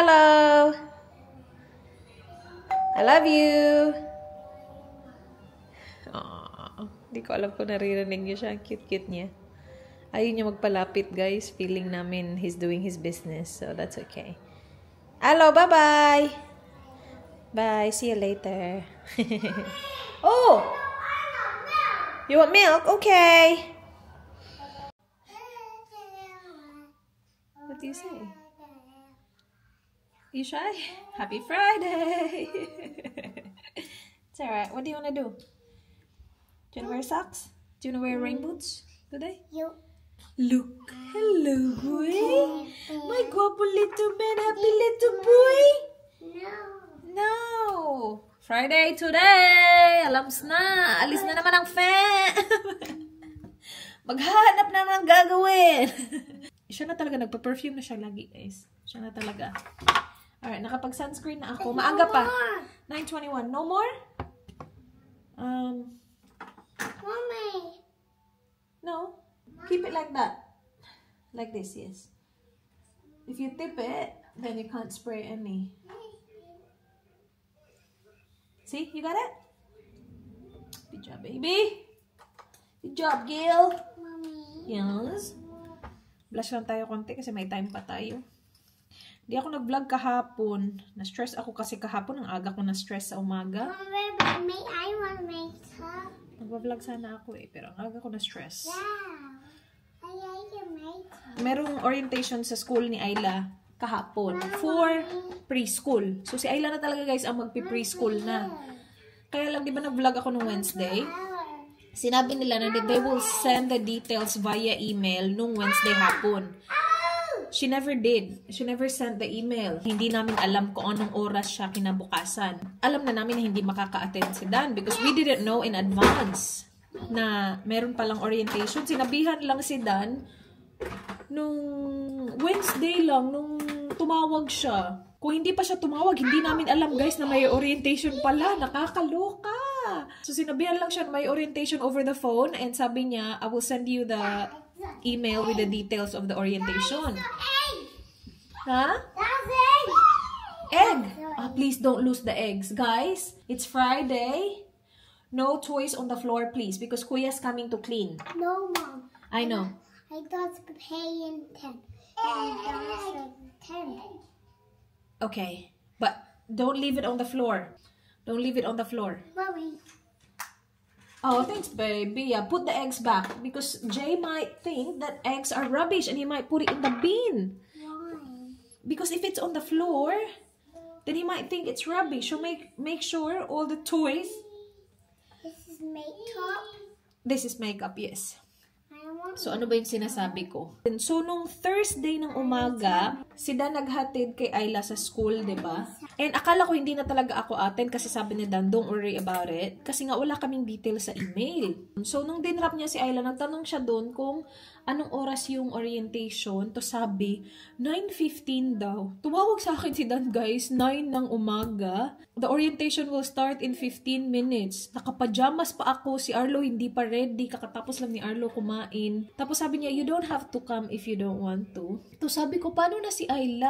Hello! I love you! Aww, di ko alam kung naririnig niyo siya. Cute-cute niya. Ayun niya magpalapit, guys. Feeling namin he's doing his business. So, that's okay. Hello, bye-bye! Bye, see you later. Oh! You want milk? Okay. What do you say? You shy? Happy Friday! It's alright. What do you want to do? Do you want to wear socks? Do you want to wear rain boots today? Look. Hello, boy. My guapo little man. Happy little boy. No. Friday today. Alams na. Alis na naman ang fan. Maghanap na ng gagawin. Siya na talaga. Nagpa-perfume na siya lagi, guys. Siya na talaga. Alright, nakapag-sunscreen na ako. Maaga pa. 9:21. No more? Mommy. No. Keep it like that. Like this, yes. If you tip it, then you can't spray any. See? You got it? Good job, baby. Good job, Gil. Mommy. Yes. Blush lang tayo konti kasi may time pa tayo. Di ako nag-vlog kahapon. Na-stress ako kasi kahapon. Ang aga ko na-stress sa umaga. Mommy, I want makeup. Nag-vlog sana ako eh. Pero ang aga ko na-stress. Yeah. I like your makeup. Merong orientation sa school ni Ayla kahapon for preschool. So si Ayla na talaga guys ang magpi-preschool na. Kaya lang di ba nag-vlog ako nung Wednesday? Sinabi nila na they will send the details via email nung Wednesday hapon. She never did. She never sent the email. Hindi namin alam kung anong oras siya kinabukasan. Alam na namin na hindi makaka-attend si Dan because we didn't know in advance na meron palang orientation. Sinabihan lang si Dan nung Wednesday lang, nung tumawag siya. Kung hindi pa siya tumawag, hindi namin alam guys na may orientation pala. Nakakaloka! So sinabihan lang siya na may orientation over the phone and sabi niya, I will send you the email with the details of the orientation. Huh? That's egg. Egg! Please don't lose the eggs. Guys, it's Friday. No toys on the floor, please, because Kuya's coming to clean. No, Mom. I know. I got paying 10. And that's 10. Okay, but don't leave it on the floor. Don't leave it on the floor. Mommy. Oh, thanks, baby. Yeah, put the eggs back because Jay might think that eggs are rubbish and he might put it in the bin. Why? Because if it's on the floor, then he might think it's rubbish. So make sure all the toys. This is makeup. This is makeup, yes. I want So, ano ba yung sinasabi ko? So, nung Thursday ng umaga, si Dan naghatid kay Ayla sa school, diba? And akala ko hindi na talaga ako attend kasi sabi ni Dan, don't worry about it. Kasi nga wala kaming details sa email. So, nung dinrap niya si Ayla, nagtanong siya doon kung anong oras yung orientation. To sabi, 9:15 daw. Tumawag sa akin si Dan, guys, 9 ng umaga. The orientation will start in 15 minutes. Nakapajamas pa ako. Si Arlo hindi pa ready. Kakatapos lang ni Arlo kumain. Tapos sabi niya, you don't have to come if you don't want to. To sabi ko, paano na si Ayla?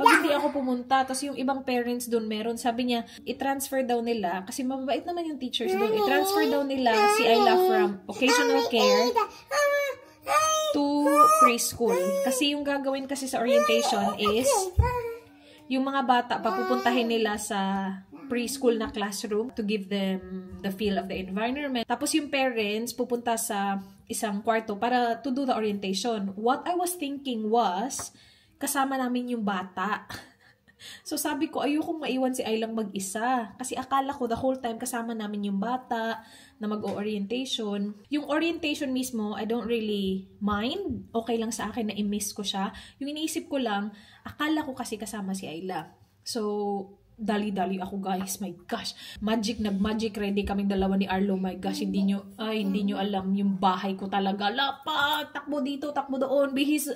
Pag hindi ako pumunta, tapos yung ibang parents doon meron, sabi niya, i-transfer daw nila, kasi mababait naman yung teachers doon, i-transfer daw nila si Ayla from occasional care to preschool. Kasi yung gagawin kasi sa orientation is, yung mga bata, papupuntahin nila sa preschool na classroom to give them the feel of the environment. Tapos yung parents pupunta sa isang kwarto para to do the orientation. What I was thinking was, kasama namin yung bata. So sabi ko, ayokong maiwan si Aylang mag-isa. Kasi akala ko the whole time kasama namin yung bata na mag-orientation. Yung orientation mismo, I don't really mind. Okay lang sa akin na i-miss ko siya. Yung iniisip ko lang, akala ko kasi kasama si Ayla. So, dali-dali ako guys, my gosh. Nag-magic ready kaming dalawa ni Arlo, my gosh. Hindi nyo alam yung bahay ko talaga. Lapag, takbo dito, takbo doon. Bihis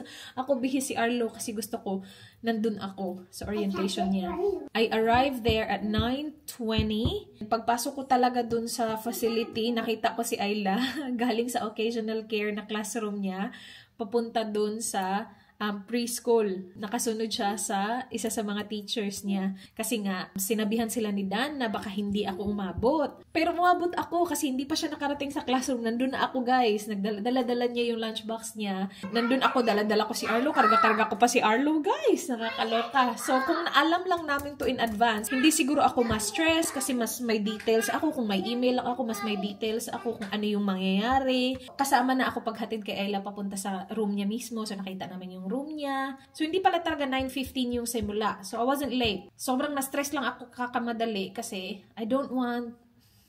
si Arlo kasi gusto ko, nandun ako sa orientation niya. I arrived there at 9:20. Pagpasok ko talaga dun sa facility, nakita ko si Ayla galing sa occasional care na classroom niya, papunta dun sa preschool. Nakasunod siya sa isa sa mga teachers niya. Kasi nga, sinabihan sila ni Dan na baka hindi ako umabot. Pero umabot ako kasi hindi pa siya nakarating sa classroom. Nandun na ako, guys. Nagdala-dala niya yung lunchbox niya. Nandun ako, dala-dala ko si Arlo. Karga-karga ko pa si Arlo, guys. Nakakaloka. So, kung alam lang namin to in advance, hindi siguro ako mas stress kasi mas may details ako. Kung may email ako, mas may details ako kung ano yung mangyayari. Kasama na ako paghatid kay Ayla papunta sa room niya mismo. So, nakita namin yung room niya. So, hindi pala talaga 9:15 yung simula. So, I wasn't late. Sobrang na-stress lang ako kakamadali kasi I don't want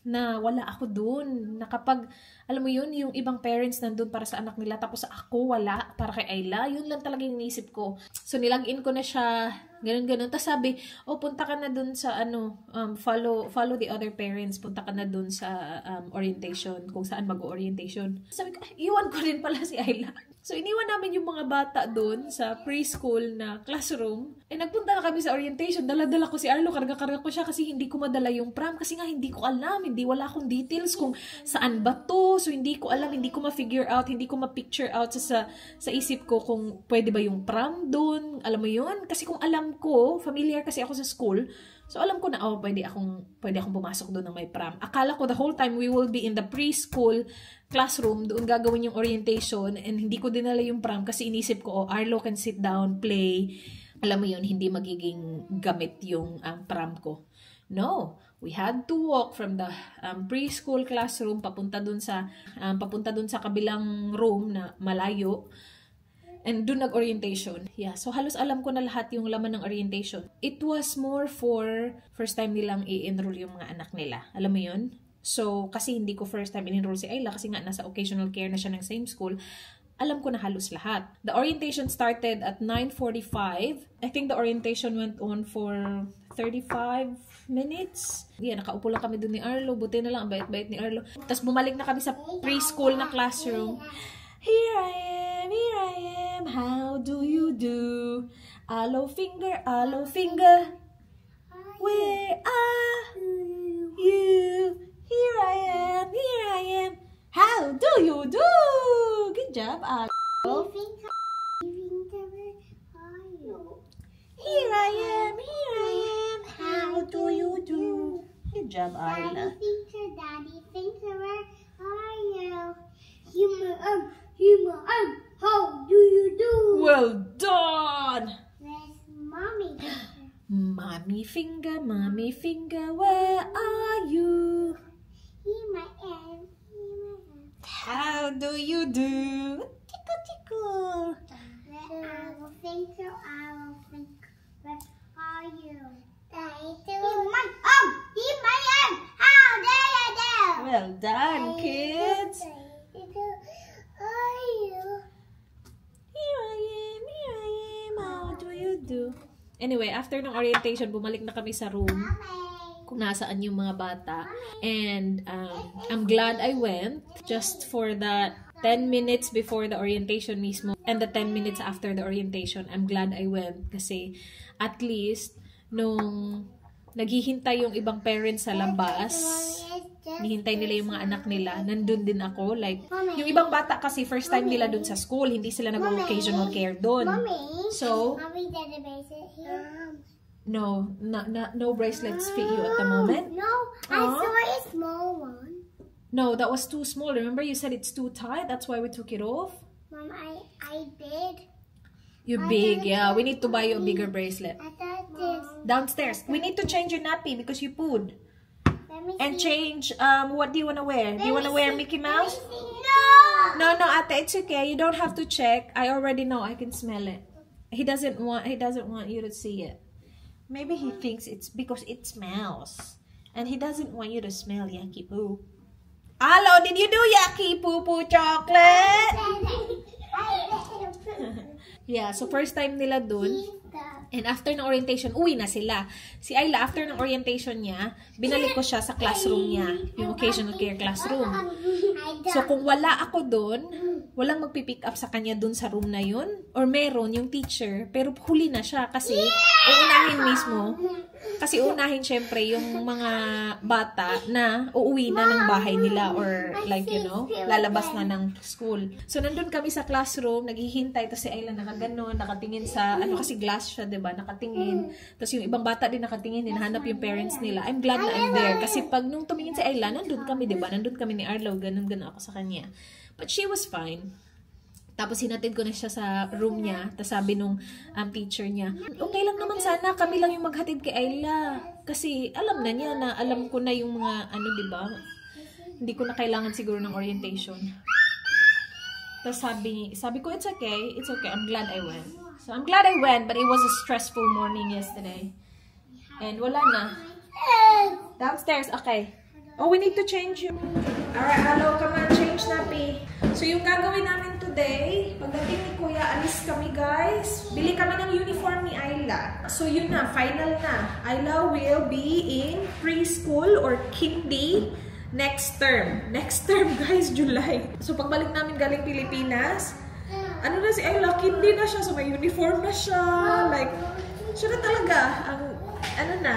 na wala ako dun. Na kapag, alam mo yun, yung ibang parents nandun para sa anak nila, tapos ako wala para kay Ayla. Yun lang talaga yung inisip ko. So, nilagin ko na siya, ganun-ganun. Tapos sabi, punta ka na dun sa, follow the other parents. Punta ka na dun sa orientation, kung saan mag-orientation. Sabi ko, iwan ko rin pala si Ayla. So, iniwan namin yung mga bata dun sa preschool na classroom. Nagpunta na kami sa orientation. Dala-dala ko si Arlo. Karga-karga ko siya kasi hindi ko madala yung pram. Kasi nga, hindi ko alam. Wala akong details kung saan ba to. So, hindi ko alam. Hindi ko ma-figure out. Hindi ko ma-picture out sa isip ko kung pwede ba yung pram dun. Alam mo yun? Kasi kung alam ko, familiar kasi ako sa school. So, alam ko na, pwede akong pumasok doon ng may pram. Akala ko the whole time we will be in the preschool classroom, doon gagawin yung orientation, and hindi ko dinala yung pram kasi inisip ko, Arlo can sit down, play. Alam mo yun, hindi magiging gamit yung pram ko. No, we had to walk from the preschool classroom papunta doon sa kabilang room na malayo. And doon nag-orientation. Yeah, so halos alam ko na lahat yung laman ng orientation. It was more for first time nilang i-enroll yung mga anak nila. Alam mo yun? So, kasi hindi ko first time in-enroll si Ayla kasi nga nasa occasional care na siya ng same school. Alam ko na halos lahat. The orientation started at 9:45. I think the orientation went on for 35 minutes. Yeah, nakaupo lang kami doon ni Arlo. Buti na lang, ang bait-bait ni Arlo. Tapos bumalik na kami sa preschool na classroom. Here I am, how do you do? Aloe finger, where are you? Here I am, how do you do? Good job, Aloe. Here I am, how do you do? Good job, Ayla. Daddy thinker, where are you? How do you do? Well done! Where's mommy? Mommy finger, where are you? Here I am. How do you do? Tickle, tickle. I will think, where are you? Here I am. How do you do? Well done, kids. Here I am, how do you do? Anyway, after ng orientation, bumalik na kami sa room kung nasaan yung mga bata. And I'm glad I went just for that 10 minutes before the orientation mismo and the 10 minutes after the orientation. I'm glad I went kasi at least nung naghihintay yung ibang parents sa labas, nihintay nila yung mga anak nila, nandun din ako. Like, yung ibang bata kasi first time nila dun sa school, hindi sila nag-occasional care dun. So, Mommy, did the bracelet here? no bracelets fit you at the moment. No, I saw a small one. No, that was too small. Remember you said it's too tight? That's why we took it off. Mom, I did. You're big, yeah. We need to buy you a bigger bracelet. I thought this. Downstairs. We need to change your nappy because you pooed. Let me And see. change, what do you want to wear? Do you want to wear Mickey Mouse? No. No, Ate, it's okay. You don't have to check. I already know. I can smell it. He doesn't want you to see it. Maybe he thinks it's because it smells. And he doesn't want you to smell yucky poo. Hello, did you do yucky poo poo chocolate? Yeah, so first time nila dun. And after ng orientation, uwi na sila. Si Ayla, after ng orientation niya, binalik ko siya sa classroom niya. Yung occasional care classroom. So, kung wala ako doon, walang magpipick up sa kanya doon sa room na yun. Or meron yung teacher, pero huli na siya kasi uunahin mismo. Kasi unahin syempre yung mga bata na uuwi na ng bahay nila or like, you know, lalabas na ng school. So, nandun kami sa classroom, naghihintay, tapos si Ayla nakaganon, nakatingin sa, ano kasi glass siya, diba? Nakatingin. Tapos yung ibang bata din nakatingin, hinahanap yung parents nila. I'm glad na I'm there. Kasi pag nung tumingin si Ayla, nandun kami, diba? Nandun kami ni Arlo, ganun ako sa kanya. But she was fine. Tapos hinatid ko na siya sa room niya. Tapos sabi nung teacher niya, okay lang naman sana, kami lang yung maghatid kay Ayla. Kasi alam na niya na, alam ko na yung mga, ano diba? Hindi ko na kailangan siguro ng orientation. Tapos sabi ko, it's okay, I'm glad I went. So I'm glad I went, but it was a stressful morning yesterday. And wala na. Downstairs, okay. Oh, we need to change you. Alright, hello, come on, change napi. So, yung gagawin namin today, pagdating ni Kuya, alis kami guys. Bili kami ng uniform ni Ayla. So, yun na, final na. Ayla will be in preschool or kindy next term. Next term guys, July. So, pagbalik namin galing Pilipinas, ano na si Ayla, kindy na siya. So, may uniform na siya. Like, siya na talaga. Ang, ano na,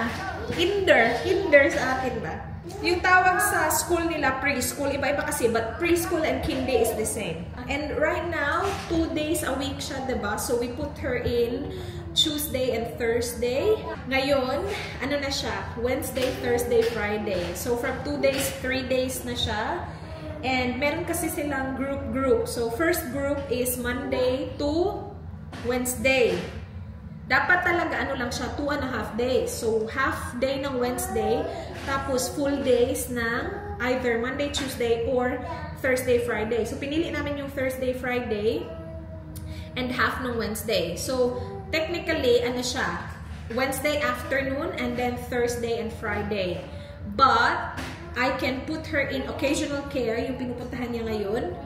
kinder sa akin ba? Yung tawag sa school nila, preschool, iba-iba kasi, but preschool and kindy is the same. And right now, 2 days a week siya, diba? So we put her in Tuesday and Thursday. Ngayon, ano na siya? Wednesday, Thursday, Friday. So from 2 days, 3 days na siya. And meron kasi silang group. So first group is Monday to Wednesday. Dapat talaga ano lang siya, 2.5 days. So, half day ng Wednesday, tapos full days ng either Monday, Tuesday, or Thursday, Friday. So, pinili namin yung Thursday, Friday, and half ng Wednesday. So, technically, ano siya, Wednesday afternoon, and then Thursday and Friday. But, I can put her in occasional care, yung pinupuntahan niya ngayon,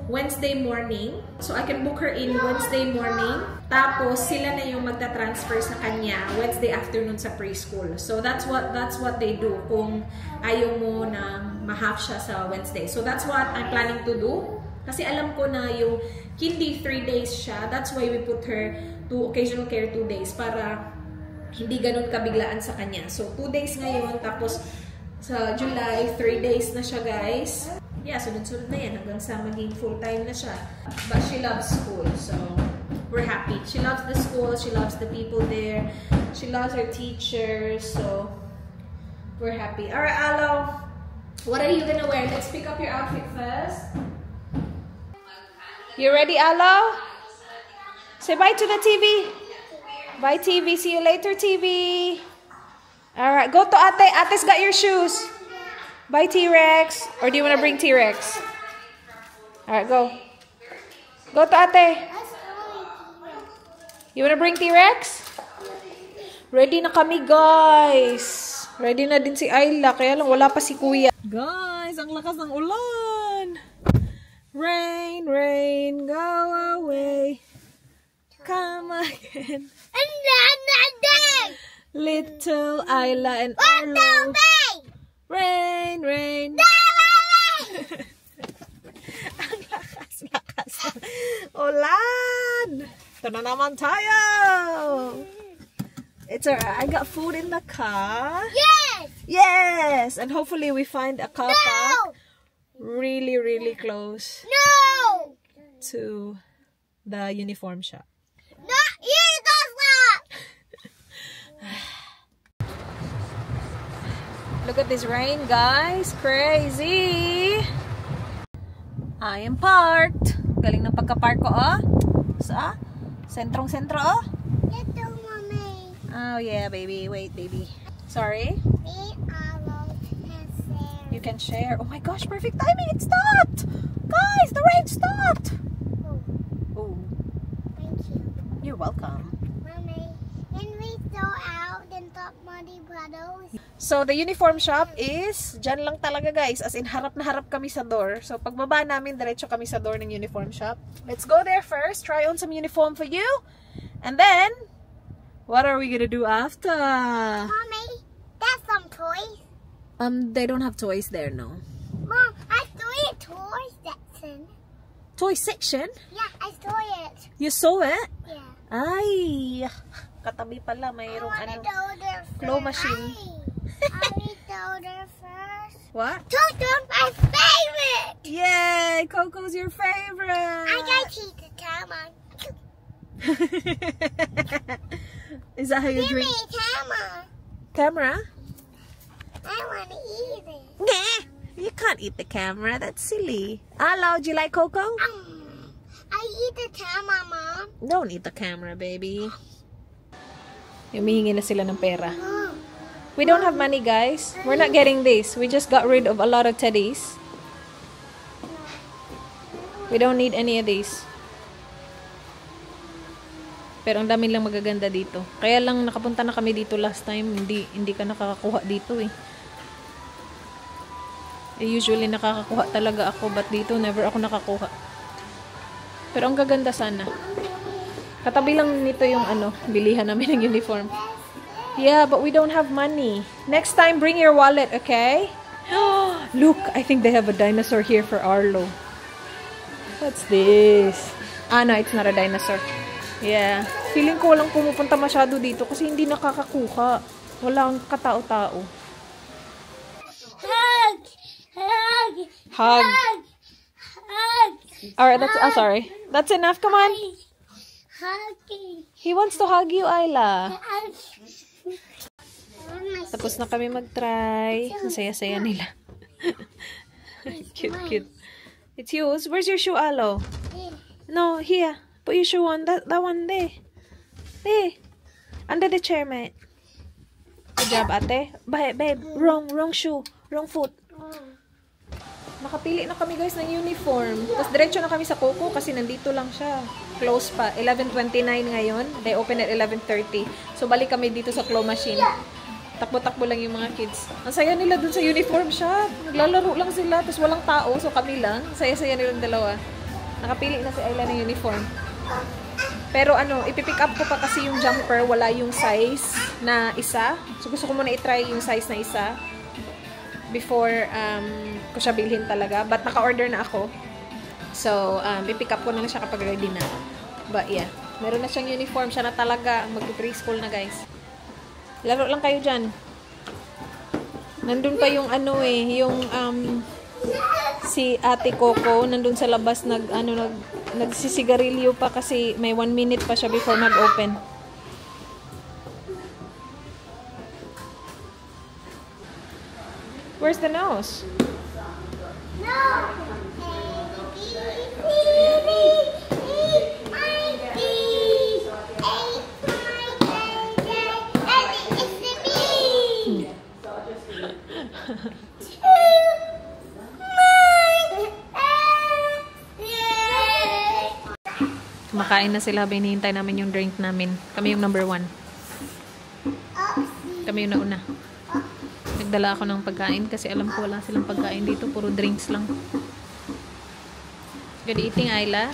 Wednesday morning. So, I can book her in Wednesday morning. Tapos, sila na yung magta-transfer sa kanya Wednesday afternoon sa preschool. So, that's what they do kung ayaw mo na ma-half siya sa Wednesday. So, that's what I'm planning to do. Kasi alam ko na yung kindy 3 days siya. That's why we put her to occasional care 2 days para hindi ganun kabiglaan sa kanya. So, 2 days ngayon. Tapos, sa July, 3 days na siya, guys. Yeah, sunod-sunod na yan hanggang sa maging full-time na siya. But she loves school, so we're happy. She loves the school, she loves the people there, she loves her teachers, so we're happy. Alright, Alo, what are you gonna wear? Let's pick up your outfit first. You ready, Alo? Say bye to the TV. Bye, TV. See you later, TV. Alright, go to Ate. Ate's got your shoes. Bye, T-Rex. Or do you want to bring T-Rex? Alright, go. Go to Ate. You want to bring T-Rex? Ready na kami, guys. Ready na din si Ayla. Kaya lang wala pa si Kuya. Guys, ang lakas ng ulan. Rain, rain, go away. Come again. Little Ayla and Arlo. Rain, rain. Ang lakas ng ulan. Ito na naman tayo. It's alright. I got food in the car. Yes! Yes! And hopefully we find a car park really, really close No! to the uniform shop. Not you, Tesla! Look at this rain, guys. Crazy. I am parked. Galing ng pagka-park ko, oh. Sa sentrong-sentro, oh. Little mommy. Oh, yeah, baby. Wait, baby. Sorry? You can share. Oh my gosh, perfect timing. It stopped. Guys, the rain stopped. Oh. Thank you. You're welcome. Mommy, can we throw out the top muddy puddles? So, the uniform shop is dyan lang talaga, guys. As in, harap na harap kami sa door. So, pagbaba namin, diretso kami sa door ng uniform shop. Let's go there first. Try on some uniform for you. And then, What are we gonna do after? Mommy, that's some toys. They don't have toys there, no. Mom, I saw a toy section. Toy section? Yeah, I saw it. You saw it? Yeah. Ay, katabi pala I mayroong want to ano. go there first. Claw machine. I need to go there first. What? Toto's my favorite. Yay! Coco's your favorite. I got to eat the camera. Is that how you Give drink? me a camera. Camera? I want to eat it. Nah, you can't eat the camera. That's silly. Hello, do you like Coco? I eat the camera, Mom. Don't eat the camera, baby. Humihingi na sila ng pera. Mom. We don't have money, guys. We're not getting this. We just got rid of a lot of teddies. We don't need any of these. Pero ang dami lang magaganda dito. Kaya lang nakapunta na kami dito last time. Hindi ka nakakakuha dito eh. Usually nakakakuha talaga ako. But dito never ako nakakuha. Pero ang gaganda sana. Katabi lang nito yung ano, bilihan namin ng uniform. Yeah, but we don't have money. Next time, bring your wallet, okay? Look, I think they have a dinosaur here for Arlo. What's this? Ah, no, it's not a dinosaur. Yeah. Feeling ko walang pumupunta masyado dito kasi hindi nakakakuha. Walang katao-tao. Hug! Hug! Hug. Hug! Alright, sorry. That's enough, come on. Hugging. He wants to hug you, Ayla. Hug. Tapos na kami mag-try. Ang saya-saya nila. Cute, cute. It's yours. Where's your shoe, Alo? No, here. Put your shoe on. That one there. There. Under the chair, mate. Good job, ate. Babe, wrong shoe. Wrong foot. Nakapili na kami, guys, ng uniform. Tapos diretso na kami sa Coco kasi nandito lang siya. Close pa. 11:29 ngayon. They open at 11:30. So, balik kami dito sa claw machine. Takbo-takbo lang yung mga kids. Ang saya nila dun sa uniform shop. Naglalaro lang sila. Tapos walang tao. So, kami lang. Saya-saya nilang dalawa. Nakapili na si Ayla ng uniform. Pero ano, ipipick up ko pa kasi yung jumper. Wala yung size na isa. So, gusto ko muna itry yung size na isa. Before ko siya bilhin talaga. But naka-order na ako. So, ipick up ko na siya kapag ready na. But yeah, meron na siyang uniform. Siya na talaga mag-preschool na, guys. Laro lang kayo dyan. Nandun pa yung ano eh, yung si Ate Coco, nandun sa labas nagsisigarilyo pa kasi may 1 minute pa siya before mag-open. Where's the nose? No. Kumakain na sila, hinihintay namin yung drink namin. Kami yung number 1. Kami yung nauna. Nagdala ako ng pagkain kasi alam ko wala silang pagkain dito. Puro drinks lang. Good eating, Ayla.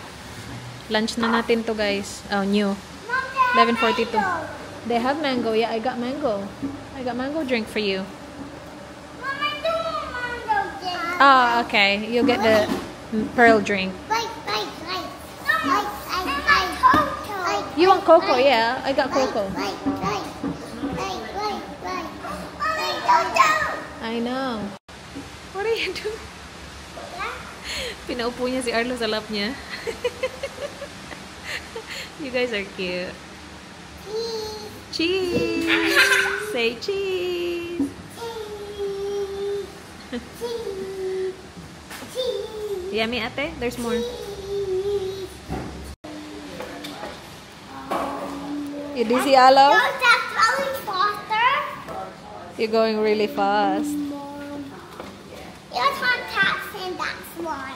Lunch na natin to, guys. Oh, new. 11:42. They have mango. Yeah, I got mango. I got mango drink for you. Ah, okay. You'll get the pearl drink. You want cocoa? Yeah, I got cocoa. I know. What are you doing? Pinaupo niya si Arlo sa lap niya. You guys are cute. Cheese! Say cheese! Yummy, ate? There's more. You dizzy, Alo? You're going really fast. You're contacts and that's why.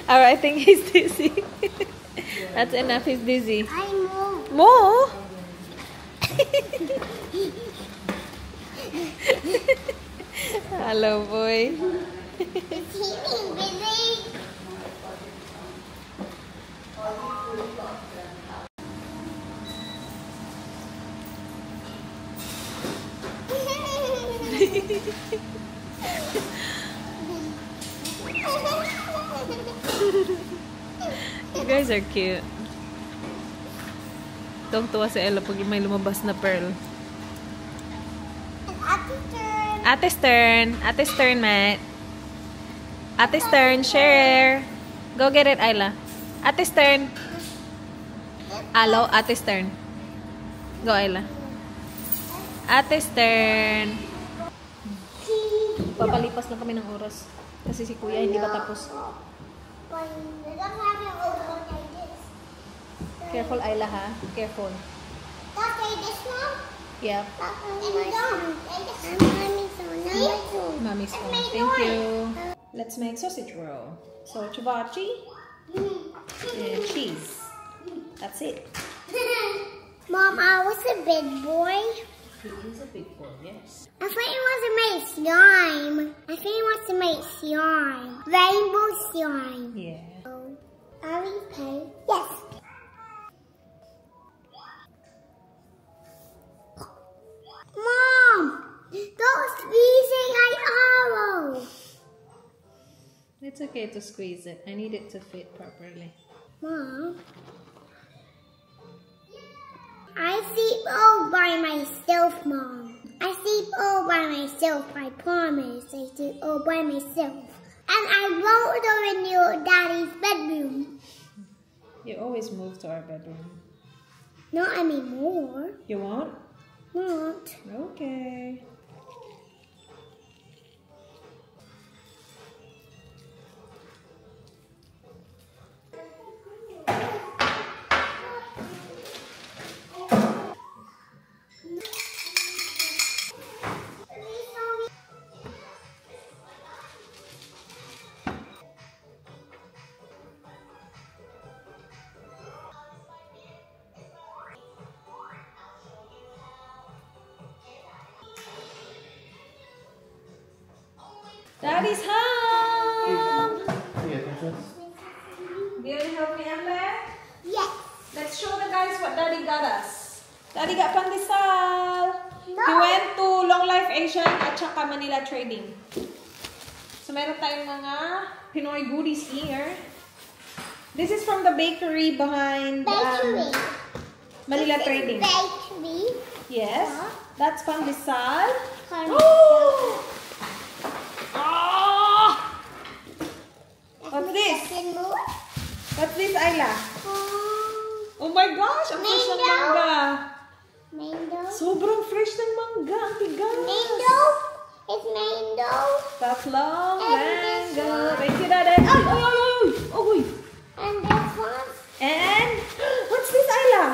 Alright, I think he's dizzy. That's enough, he's dizzy. I move. More? Hello, boy. Is he being busy? You guys are cute. Tuwang-tuwa si Ella pag may lumabas na pearl. Ate's turn. Ate's turn, Matt. Ate's turn. Share. Go get it, Ayla. Ate's turn. Alo, Ate's turn. Go, Ayla. Ate's turn. Papalipas lang kami ng oras. Kasi si Kuya hindi pa tapos. Careful, Ayla, ha? Careful. Yep. Mommy's phone. Thank you. Let's make sausage roll. So, chavachi and cheese. That's it. Mom, I was a big boy. He is a big boy, yes. I think he wants to make slime. I think he wants to make slime. Rainbow slime. Yeah. Are we pay? Yes. Mom, don't squeeze it like arrow. It's okay to squeeze it. I need it to fit properly. Mom, I sleep all by myself, Mom. I sleep all by myself, I promise. I sleep all by myself. And I won't go in your daddy's bedroom. You always move to our bedroom. Not anymore. You won't? Not. Okay. Daddy's home! Do you help me, Amber? Yes. Let's show the guys what Daddy got us. Daddy got pandesal. No. He went to Long Life Asian at saka Manila Trading. So meron tayong mga Pinoy goodies here. This is from the bakery behind Bakery. Manila This is Trading. Bakery. Yes. Huh? That's pandesal. Pandesal. Oh! Ah! What's this? What's this, Ayla? Oh my gosh! Ang fresh ng Mango. mangga. Mango. Sobrang fresh ng mangga. Ang tigas. Mango. It's mango. Tatlong And this mango. one. Thank you, Daddy. Ay, ay, ay, ay. Oh, uy. And this one. And what's this, Ayla?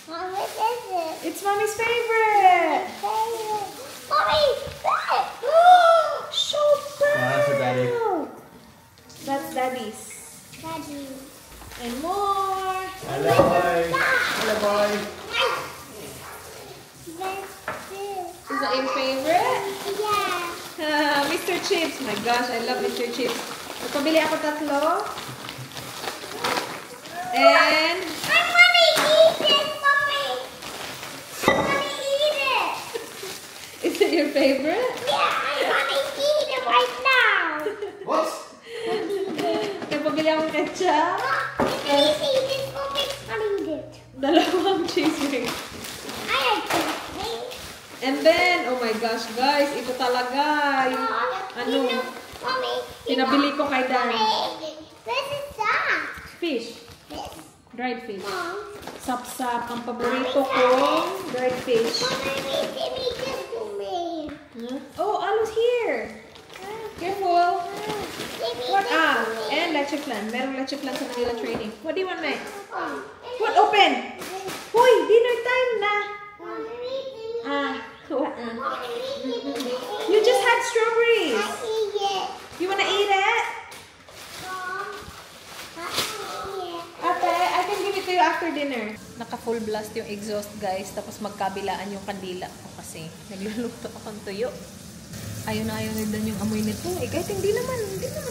What is it? It's Mommy's favorite. Mommy, look. Chopper. That's for Daddy. That's Daddy's. Daddy. And more. Hello, boy. Hello, boy. Is that your favorite? Yeah. Mr. Chips. My gosh, I love Mr. Chips. Nagpabili ako tatlo. And I want to eat it, Mommy. I want to eat it. is it your favorite? Yeah, I want to eat it right now. What? Nagpabili ako ketchup. Please eat it, Mommy. I eat it. Dalawang cheese rings. I like it. And then, oh my gosh, guys, ito talaga yung ano, Mommy, pinabili ko kay Daddy. Mommy, this is that. Fish. This. Dried fish. Mom. Sapsap. Ang paborito kong dried fish. Mommy, give me this to me. Huh? Oh, Alo's here. Careful. Give me What? this Ah, to me. and leche flan. Merong leche flan sa Manila Trading. What do you want, Mike? Oh. What? Open! Hoy, dinner time na. Mommy, Ah, what? Mommy, You just had strawberries. I eat it. You wanna eat it? Mom, I eat it. Ate, I can give it to you after dinner. Naka-full blast yung exhaust, guys. Tapos magkabilaan yung kandila ko kasi nagluluto akong tuyo. Ayaw na ayaw din yung amoy nito. Eh, kahit hindi naman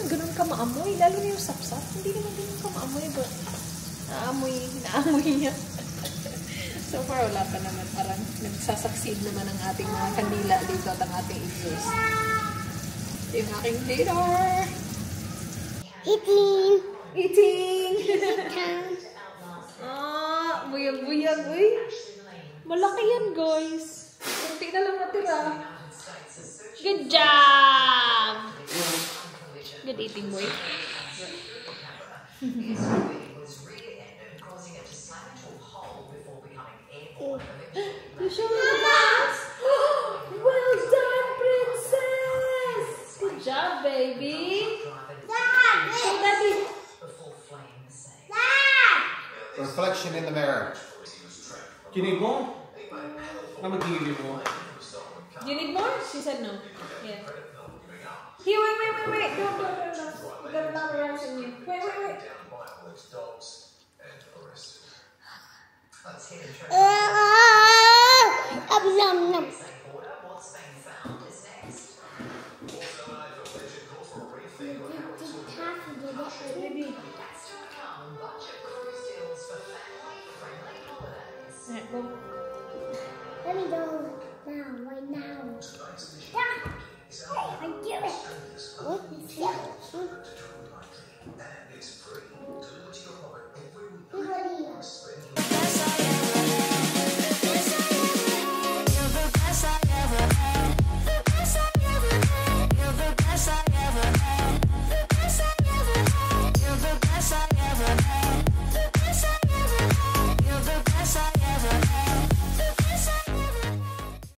ganun ka maamoy. Lalo na yung sapsap. Hindi naman ganun ka maamoy. But Naamoy niya. So far, wala pa naman. Parang nagsasucceed naman ang ating mga kandila dito at ang ating exhaust. Ito yung aking later. Eating! Buyag-buyag, uy. Malaki yan, guys. Kunti na lang natira. Good job! Good eating, boy. You show me the box. Well done, princess. Good job, baby. Dad! Hey, Daddy. Dad! Reflection in the mirror. Do you need more? I'm gonna give you more. Do you need more? She said no. Yeah. Here, wait. Don't. You got another rice in you. Wait. Nom. Alright, go. Let me go now, right now. Dad! Hey, I do it! What?